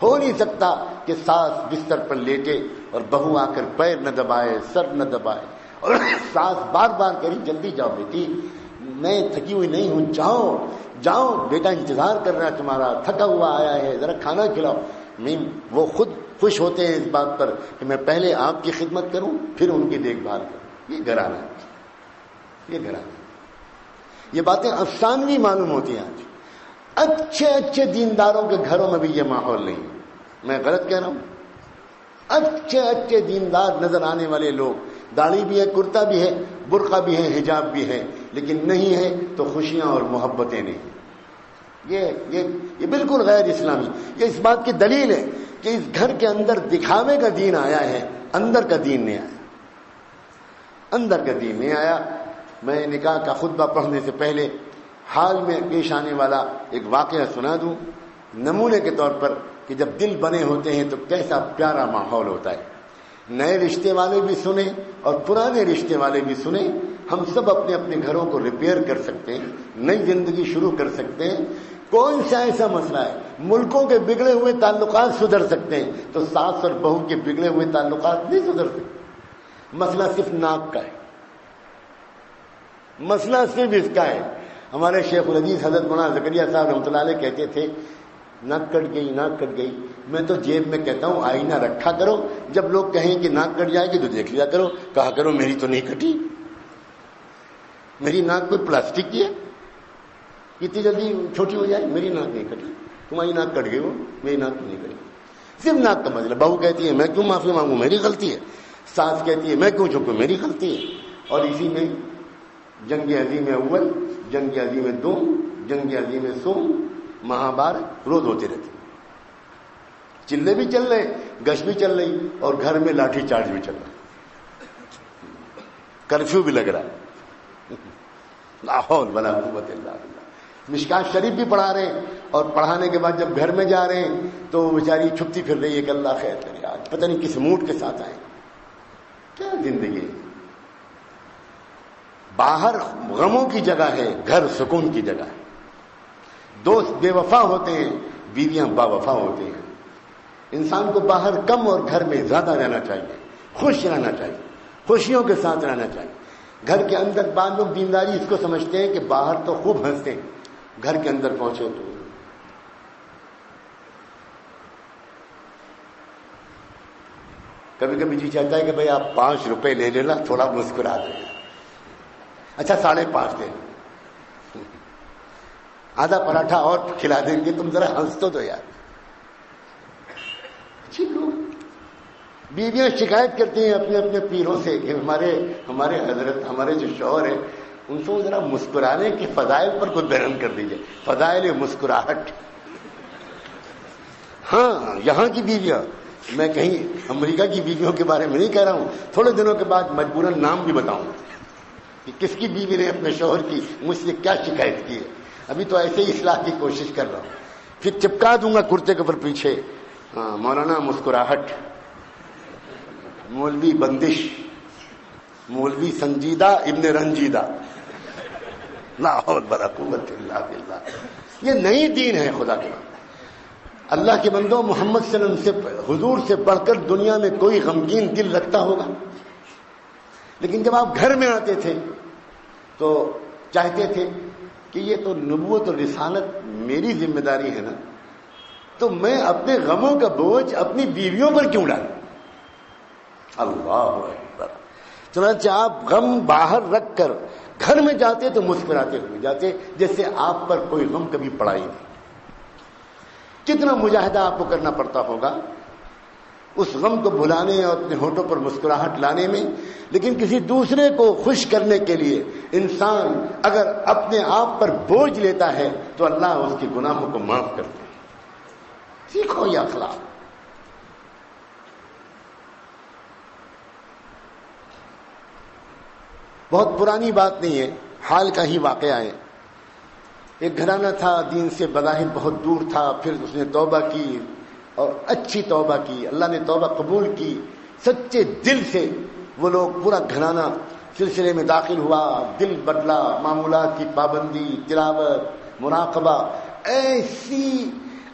ہو نہیں سکتا کہ ساس بستر پر لیٹے اور بہو آ کر پیر نہ دبائے، سر نہ دبائے، اور ساس بار بار کہی جلدی جاؤ بیٹی، میں تھکی ہوئی نہیں ہوں، جاؤ بیٹا انتظار کر رہا ہے تمہارا، تھکا ہوا آیا ہے، ذرا کھانا کھلاؤ۔ وہ خود خوش ہوتے ہیں اس بات پر کہ میں پہلے آپ کی خدمت کروں پھر ان کی دیکھ بھال کروں۔ یہ گھرانہ ہے، یہ گھرانہ۔ یہ باتیں افسانوی معلوم ہوتی ہیں آج۔ اچھے دینداروں کے گھروں میں بھی یہ ماحول نہیں۔ میں غلط کہہ رہا ہوں؟ اچھے دیندار نظر آنے والے لوگ، داڑھی بھی ہے، کرتا بھی ہے، برقع بھی ہے، حجاب بھی ہے، لیکن نہیں ہے تو خوشیاں اور محبتیں نہیں۔ یہ بالکل غیر اسلامی. یہ اس بات کی دلیل ہے کہ اس گھر کے اندر دکھاوے کا دین آیا ہے, اندر کا دین نہیں آیا. اندر کا دین نہیں آیا. میں نکاح کا خطبہ پڑھنے سے پہلے حال میں پیش آنے والا ایک واقعہ سنا دوں نمونے کے طور پر کہ جب دل بنے ہوتے ہیں تو کیسا پیارا ماحول ہوتا ہے. نئے رشتے والے بھی سنیں اور پرانے رشتے والے بھی سنیں. ہم سب اپنے اپنے گھروں کو ریپیئر کر سکتے ہیں, نئی زندگی شروع کر سکتے ہیں. کون سا ایسا مسئلہ ہے؟ ملکوں کے بگڑے ہوئے تعلقات سدھر سکتے ہیں تو ساس اور بہو کے بگڑے ہوئے تعلقات نہیں سدھر سکتے. مسئلہ صرف ناک کا ہے, مسئلہ صرف اس کا ہے. ہمارے شیخ العزیز حضرت مولانا زکریا صاحب رحمۃ اللہ علیہ کہتے تھے ناک کٹ گئی, ناک کٹ گئی. میں تو جیب میں کہتا ہوں آئینہ رکھا کرو, جب لوگ کہیں کہ ناک کٹ جائے گی تو دیکھ لیا کرو, کہا کرو میری تو نہیں کٹی, میری ناک کوئی پلاسٹک کی ہے اتنی جلدی چھوٹی ہو جائے, میری ناک نہیں کٹی. تمہاری ناک کٹ گئی ہو, میری ناک نہیں کٹی. صرف ناک کا مسئلہ. بہو کہتی ہے میں کیوں معافی مانگوں, میری غلطی ہے. ساس کہتی ہے میں کیوں چکوں, میری غلطی ہے. اور اسی میں جنگ عظیم اول, جنگ عظیم دوم, جنگ عظیم سوم, مہابھارت روز ہوتے رہتے. چلے بھی چل رہے, گش بھی چل رہی اور گھر میں لاٹھی چارج بھی چل رہا, کرفیو بھی لگ رہا ہے. لا حول ولا قوت الا باللہ. مشکات شریف بھی پڑھا رہے ہیں اور پڑھانے کے بعد جب گھر میں جا رہے ہیں تو بیچاری چھپتی پھر رہی ہے کہ اللہ خیر کرے, آج پتہ نہیں کس موڈ کے ساتھ آئے. کیا زندگی ہے. باہر غموں کی جگہ ہے, گھر سکون کی جگہ ہے. دوست بے وفا ہوتے ہیں, بیویاں با وفا ہوتے ہیں. انسان کو باہر کم اور گھر میں زیادہ رہنا چاہیے, خوش رہنا چاہیے, خوشیوں کے ساتھ رہنا چاہیے. گھر کے اندر بعض لوگ دینداری اس کو سمجھتے ہیں کہ باہر تو خوب ہنستے ہیں, گھر کے اندر پہنچے تو کبھی کبھی جی چاہتا ہے کہ بھئی آپ 5 روپے لے لینا, تھوڑا مسکرا دیں. اچھا 5.5 دیں, آدھا پراٹھا اور کھلا دیں گے, تم ذرا ہنس تو یار. بیویاں شکایت کرتی ہیں اپنے اپنے پیروں سے کہ ہمارے حضرت, ہمارے جو شوہر ہیں ان کو ذرا مسکرانے کے فضائل پر کوئی بیان کر دیجئے. فضائل مسکراہٹ. ہاں یہاں کی بیویاں, میں کہیں امریکہ کی بیویوں کے بارے میں نہیں کہہ رہا ہوں, تھوڑے دنوں کے بعد مجبوراً نام بھی بتاؤں کہ کس کی بیوی نے اپنے شوہر کی مجھ سے کیا شکایت کی ہے. ابھی تو ایسے ہی اصلاح کی کوشش کر رہا ہوں, پھر چپکا دوں گا کرتے کے اوپر پیچھے, ہاں مولانا مسکراہٹ, مولوی بندش, مولوی سنجیدہ ابن رنجیدہ. لا حول ولا قوت الا باللہ. یہ نئی دین ہے خدا کے. اللہ کے بندوں, محمد صلی اللہ علیہ وسلم سے, حضور سے بڑھ کر دنیا میں کوئی غمگین دل رکھتا ہوگا؟ لیکن جب آپ گھر میں آتے تھے تو چاہتے تھے کہ یہ تو نبوت اور رسالت میری ذمہ داری ہے نا, تو میں اپنے غموں کا بوجھ اپنی بیویوں پر کیوں ڈالوں. اللہ اکبر. چنانچہ آپ غم باہر رکھ کر گھر میں جاتے تو مسکراتے ہوئے جاتے, جیسے آپ پر کوئی غم کبھی پڑا ہی نہیں. کتنا مجاہدہ آپ کو کرنا پڑتا ہوگا اس غم کو بھلانے اور اپنے ہونٹوں پر مسکراہٹ لانے میں. لیکن کسی دوسرے کو خوش کرنے کے لیے انسان اگر اپنے آپ پر بوجھ لیتا ہے تو اللہ اس کے گناہوں کو معاف کرتا ہے. سیکھو یہ اخلاق. بہت پرانی بات نہیں ہے, حال کا ہی واقعہ ہے. ایک گھرانہ تھا, دین سے بظاہر بہت دور تھا, پھر اس نے توبہ کی اور اچھی توبہ کی, اللہ نے توبہ قبول کی. سچے دل سے وہ لوگ, پورا گھرانہ سلسلے میں داخل ہوا, دل بدلا, معمولات کی پابندی, تلاوت, مراقبہ,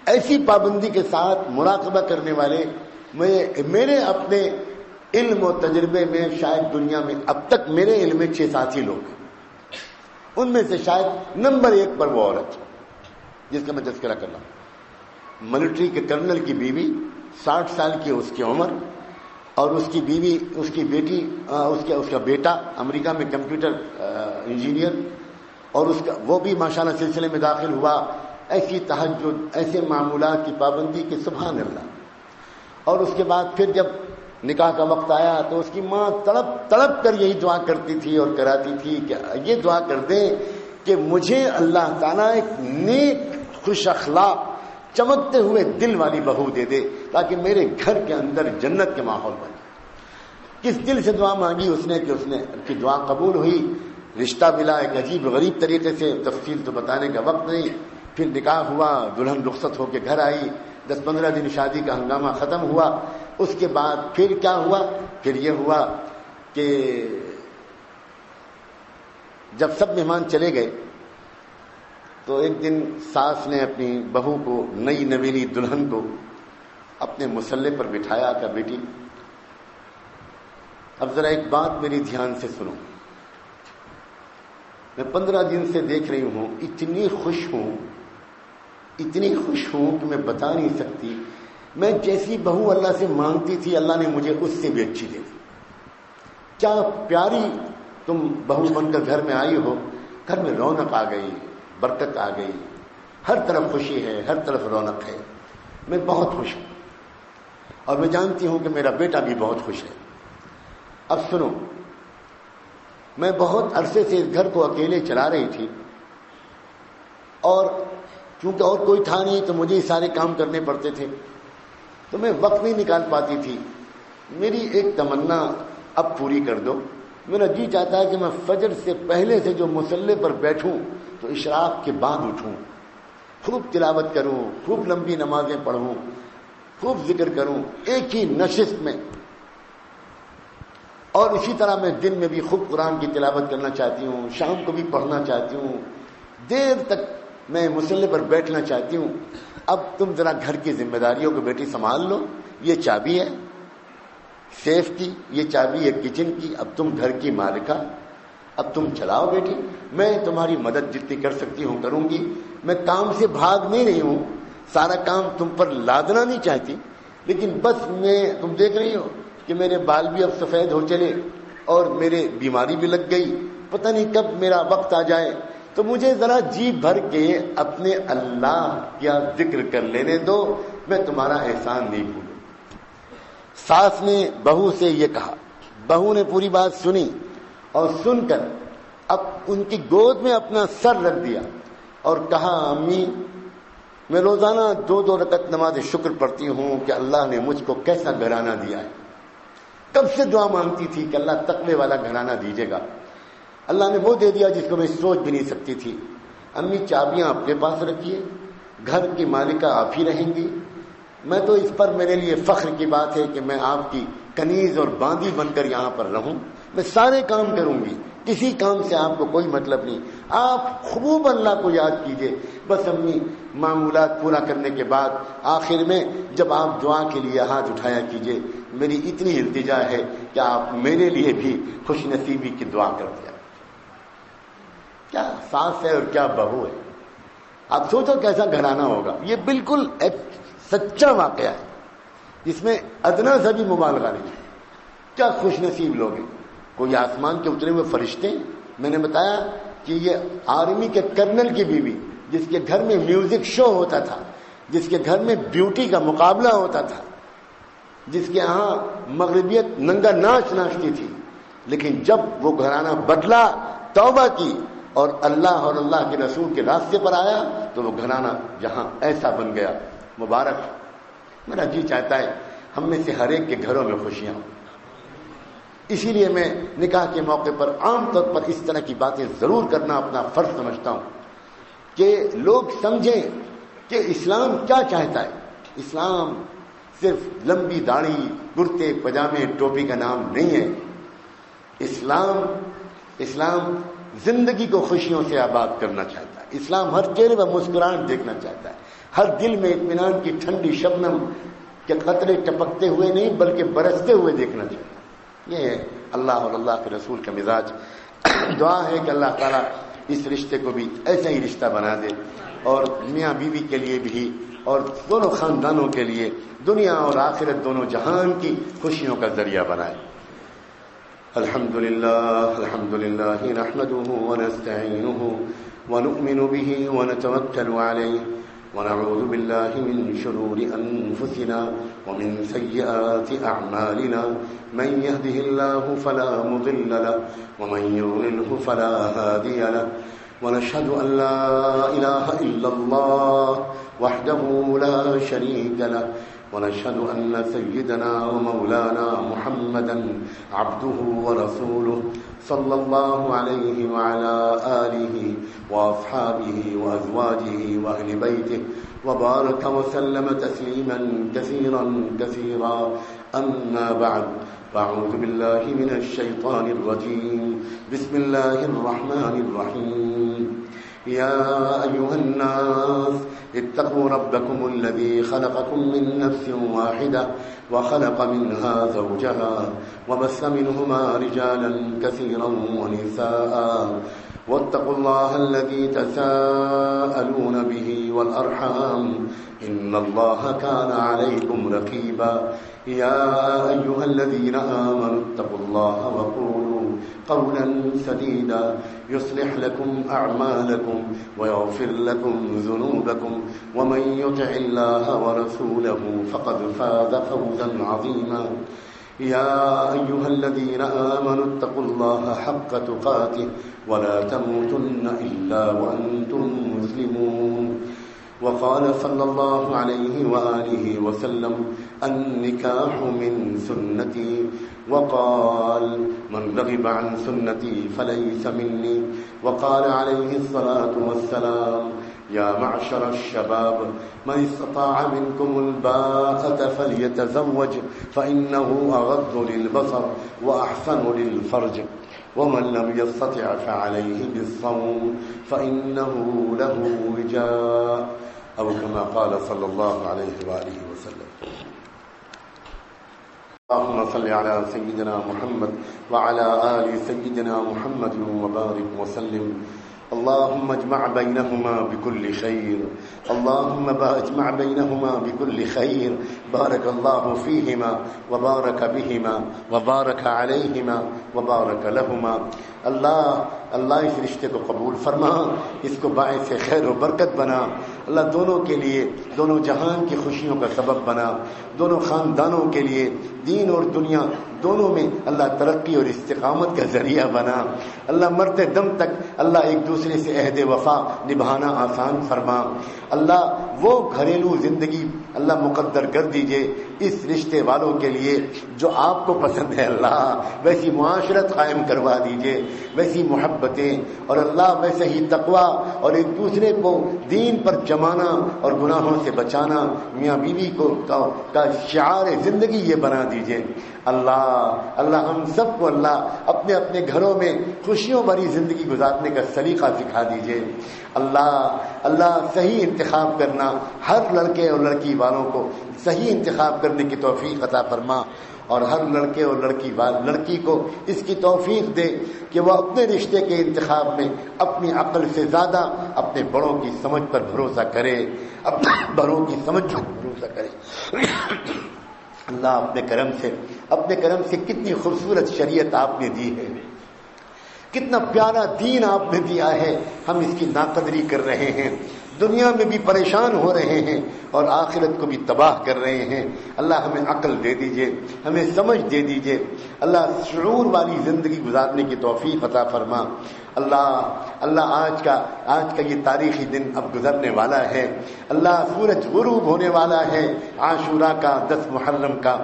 ایسی پابندی کے ساتھ مراقبہ کرنے والے میرے اپنے علم و تجربے میں شاید دنیا میں اب تک میرے علم میں 6-7 ہی لوگ ہیں. ان میں سے شاید نمبر 1 پر وہ عورت جس کا میں تذکرہ کر رہا ہوں. ملٹری کے کرنل کی بیوی, 60 سال کی اس کی عمر, اور اس کی بیوی, اس کی بیٹی, اس کا بیٹا امریکہ میں کمپیوٹر انجینئر, اور وہ بھی ماشاءاللہ سلسلے میں داخل ہوا. ایسی تہجد, ایسے معمولات کی پابندی کہ سبحان اللہ. اور اس کے بعد پھر جب نکاح کا وقت آیا تو اس کی ماں تڑپ کر یہی دعا کرتی تھی اور کراتی تھی کہ یہ دعا کر دیں کہ مجھے اللہ تعالیٰ ایک نیک خوش اخلاق چمکتے ہوئے دل والی بہو دے دے تاکہ میرے گھر کے اندر جنت کے ماحول بن جائے۔ کس دل سے دعا مانگی اس نے کہ اس نے کی دعا قبول ہوئی، رشتہ ملا ایک عجیب غریب طریقے سے، تفصیل تو بتانے کا وقت نہیں۔ پھر نکاح ہوا، دلہن رخصت ہو کے گھر آئی، 10-15 دن شادی کا ہنگامہ ختم ہوا۔ اس کے بعد پھر کیا ہوا؟ پھر یہ ہوا کہ جب سب مہمان چلے گئے تو ایک دن ساس نے اپنی بہو کو، نئی نویلی دلہن کو اپنے مصلے پر بٹھایا کہ بیٹی اب ذرا ایک بات میری دھیان سے سنو، میں 15 دن سے دیکھ رہی ہوں، اتنی خوش ہوں کہ میں بتا نہیں سکتی۔ میں جیسی بہو اللہ سے مانگتی تھی اللہ نے مجھے اس سے بھی اچھی دے دی۔ کیا پیاری تم بہو بن کر گھر میں آئی ہو، گھر میں رونق آ گئی، برکت آ گئی، ہر طرف خوشی ہے، ہر طرف رونق ہے۔ میں بہت خوش ہوں اور میں جانتی ہوں کہ میرا بیٹا بھی بہت خوش ہے۔ اب سنو، میں بہت عرصے سے اس گھر کو اکیلے چلا رہی تھی اور چونکہ اور کوئی تھا نہیں تو مجھے سارے کام کرنے پڑتے تھے تو میں وقت نہیں نکال پاتی تھی۔ میری ایک تمنا اب پوری کر دو، میرا جی چاہتا ہے کہ میں فجر سے پہلے سے جو مصلے پر بیٹھوں تو اشراق کے بعد اٹھوں، خوب تلاوت کروں، خوب لمبی نمازیں پڑھوں، خوب ذکر کروں ایک ہی نشست میں، اور اسی طرح میں دن میں بھی خوب قرآن کی تلاوت کرنا چاہتی ہوں، شام کو بھی پڑھنا چاہتی ہوں، دیر تک میں مصلے پر بیٹھنا چاہتی ہوں۔ اب تم ذرا گھر کی ذمہ داریوں کو بیٹی سنبھال لو، یہ چابی ہے سیف کی، یہ چابی ہے کچن کی، اب تم گھر کی مالکہ، اب تم چلاؤ بیٹی، میں تمہاری مدد جتنی کر سکتی ہوں کروں گی۔ میں کام سے بھاگ نہیں رہی ہوں، سارا کام تم پر لادنا نہیں چاہتی، لیکن بس میں تم دیکھ رہی ہو کہ میرے بال بھی اب سفید ہو چلے اور میرے بیماری بھی لگ گئی، پتہ نہیں کب میرا وقت آ جائے، تو مجھے ذرا جی بھر کے اپنے اللہ کا ذکر کر لینے دو، میں تمہارا احسان نہیں بھولوں۔ ساس نے بہو سے یہ کہا، بہو نے پوری بات سنی اور سن کر اب ان کی گود میں اپنا سر رکھ دیا اور کہا، امی میں روزانہ 2 رکعت نماز شکر پڑھتی ہوں کہ اللہ نے مجھ کو کیسا گھرانہ دیا ہے۔ کب سے دعا مانگتی تھی کہ اللہ تقوی والا گھرانہ دیجیے گا، اللہ نے وہ دے دیا جس کو میں سوچ بھی نہیں سکتی تھی۔ امی چابیاں اپنے پاس رکھیے، گھر کی مالکہ آپ ہی رہیں گی۔ میں تو اس پر میرے لیے فخر کی بات ہے کہ میں آپ کی کنیز اور باندی بن کر یہاں پر رہوں، میں سارے کام کروں گی، کسی کام سے آپ کو کوئی مطلب نہیں، آپ خوب اللہ کو یاد کیجئے۔ بس امی معمولات پورا کرنے کے بعد آخر میں جب آپ دعا کے لیے ہاتھ اٹھایا کیجئے، میری اتنی التجا ہے کہ آپ میرے لیے بھی خوش نصیبی کی دعا کر دیا۔ کیا ساس ہے اور کیا بہو ہے، آپ سوچو کیسا گھرانہ ہوگا۔ یہ بالکل ایک سچا واقعہ ہے، اس میں ادنا سا بھی مبالغہ نہیں۔ کیا خوش نصیب لوگ ہیں، کوئی آسمان کے اترے ہوئے فرشتے ہیں۔ میں نے بتایا کہ یہ آرمی کے کرنل کی بیوی، جس کے گھر میں میوزک شو ہوتا تھا، جس کے گھر میں بیوٹی کا مقابلہ ہوتا تھا، جس کے ہاں مغربیت ننگا ناچ ناچتی تھی، لیکن جب وہ گھرانہ بدلا، توبہ کی اور اللہ اور اللہ کے رسول کے راستے پر آیا تو وہ گھرانہ جہاں ایسا بن گیا۔ مبارک۔ میرا جی چاہتا ہے ہم میں سے ہر ایک کے گھروں میں خوشیاں ہوں، اسی لیے میں نکاح کے موقع پر عام طور پر اس طرح کی باتیں ضرور کرنا اپنا فرض سمجھتا ہوں کہ لوگ سمجھیں کہ اسلام کیا چاہتا ہے۔ اسلام صرف لمبی داڑھی، کرتے پجامے، ٹوپی کا نام نہیں ہے۔ اسلام زندگی کو خوشیوں سے آباد کرنا چاہتا ہے۔ اسلام ہر چہرے پر مسکراہٹ دیکھنا چاہتا ہے، ہر دل میں اطمینان کی ٹھنڈی شبنم کے قطرے ٹپکتے ہوئے نہیں بلکہ برستے ہوئے دیکھنا چاہتا ہے۔ یہ ہے اللہ اور اللہ کے رسول کا مزاج۔ دعا ہے کہ اللہ تعالیٰ اس رشتے کو بھی ایسا ہی رشتہ بنا دے اور میاں بیوی کے لیے بھی اور دونوں خاندانوں کے لیے دنیا اور آخرت دونوں جہان کی خوشیوں کا ذریعہ بنائے۔ الحمدللہ نحمده ونستعینه ونؤمن به ونتوکل علیہ ونعوذ باللہ من شرور انفسنا ومن سیئات اعمالنا من يهده الله فلا مضل له ومن يضلل فلا هادي له ونشهد أن لا إله إلا الله وحده لا شريك له ونشهد أن سيدنا ومولانا محمدا عبده ورسوله صلى الله عليه وعلى آله وأصحابه وأزواجه وأهل بيته وبارك وسلم تسليما كثيرا كثيرا أما بعد فأعوذ بالله من الشيطان الرجيم بسم الله الرحمن الرحيم يا أيها الناس اتقوا ربكم الذي خلقكم من نفس واحدة وخلق منها زوجها وبث منهما رجالا كثيرا ونساء واتقوا الله الذي تساءلون به والأرحام إن الله كان عليكم رقيبا يا أيها الذين آمنوا اتقوا الله وقولوا قولا سديدا يصلح لكم أعمالكم ويغفر لكم ذنوبكم ومن يطع الله ورسوله فقد فاز فوزا عظيما يا أيها الذين آمنوا اتقوا الله حق تقاته ولا تموتن إلا وأنتم مسلمون وقال صلى الله عليه وآله وسلم النكاح من سنتي وقال من رغب عن سنتي فليس مني وقال عليه الصلاة والسلام يا معشر الشباب من استطاع منكم الباءة فليتزوج فإنه أغض للبصر وأحسن للفرج ومن لم يستطع فعليه بالصوم فإنه له وجاء أو كما قال صلى الله عليه وآله وسلم اللهم صل على سيدنا محمد وعلى آل سيدنا محمد وبارك وسلم اللهم اجمع بينهما بكل خير اللهم اجمع بينهما بكل خير بارك الله فيهما وبارك بهما وبارك عليهما وبارك لهما اللہ اس رشتے کو قبول فرما اس کو باعث خیر و برکت بنا اللہ دونوں کے لیے دونوں جہان کی خوشیوں کا سبب بنا دونوں خاندانوں کے لیے دین اور دنیا دونوں میں اللہ ترقی اور استقامت کا ذریعہ بنا اللہ مرتے دم تک اللہ ایک دوسرے سے عہد وفا نبھانا آسان فرما اللہ وہ گھریلو زندگی اللہ مقدر کر دیجئے اس رشتے والوں کے لیے جو آپ کو پسند ہے اللہ ویسی معاشرت قائم کروا دیجئے ویسی محبتیں اور اللہ ویسے ہی تقوی اور ایک دوسرے کو دین پر جمانا اور گناہوں سے بچانا میاں بیوی کو کا شعار زندگی یہ بنا دیجئے اللہ ہم سب کو اللہ اپنے اپنے گھروں میں خوشیوں بھری زندگی گزارنے کا سلیقہ سکھا دیجئے اللہ صحیح انتخاب کرنا ہر لڑکے اور لڑکی والوں کو صحیح انتخاب کرنے کی توفیق عطا فرما اور ہر لڑکے اور لڑکی کو اس کی توفیق دے کہ وہ اپنے رشتے کے انتخاب میں اپنی عقل سے زیادہ اپنے بڑوں کی سمجھ پر بھروسہ کرے اپنے بڑوں کی سمجھ پر بھروسہ کرے اللہ اپنے کرم سے کتنی خوبصورت شریعت آپ نے دی ہے کتنا پیارا دین آپ نے دیا ہے ہم اس کی ناقدری کر رہے ہیں دنیا میں بھی پریشان ہو رہے ہیں اور آخرت کو بھی تباہ کر رہے ہیں اللہ ہمیں عقل دے دیجئے ہمیں سمجھ دے دیجئے اللہ شعور والی زندگی گزارنے کی توفیق عطا فرما اللہ آج کا یہ تاریخی دن اب گزرنے والا ہے اللہ سورج غروب ہونے والا ہے عاشورہ کا 10 محرم کا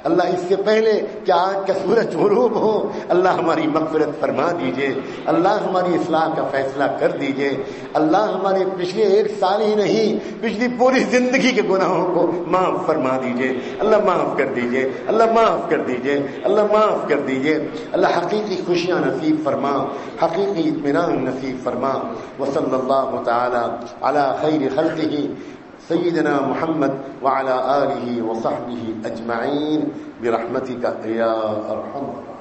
اللہ اس سے پہلے کہ آج کا سورج غروب ہو اللہ ہماری مغفرت فرما دیجئے اللہ ہماری اصلاح کا فیصلہ کر دیجئے اللہ ہمارے پچھلے 1 سال ہی نہیں پچھلی پوری زندگی کے گناہوں کو معاف فرما دیجئے اللہ معاف کر دیجئے اللہ معاف کر دیجئے اللہ معاف کر دیجئے اللہ حقیقی خوشیاں نصیب فرما حقیقی اطمینان نصیب فرما وصلی اللہ تعالی علی خیر خلقہ سیدنا محمد وعلى آلہ وصحبہ اجمعین برحمتک یا ارحم الراحمین.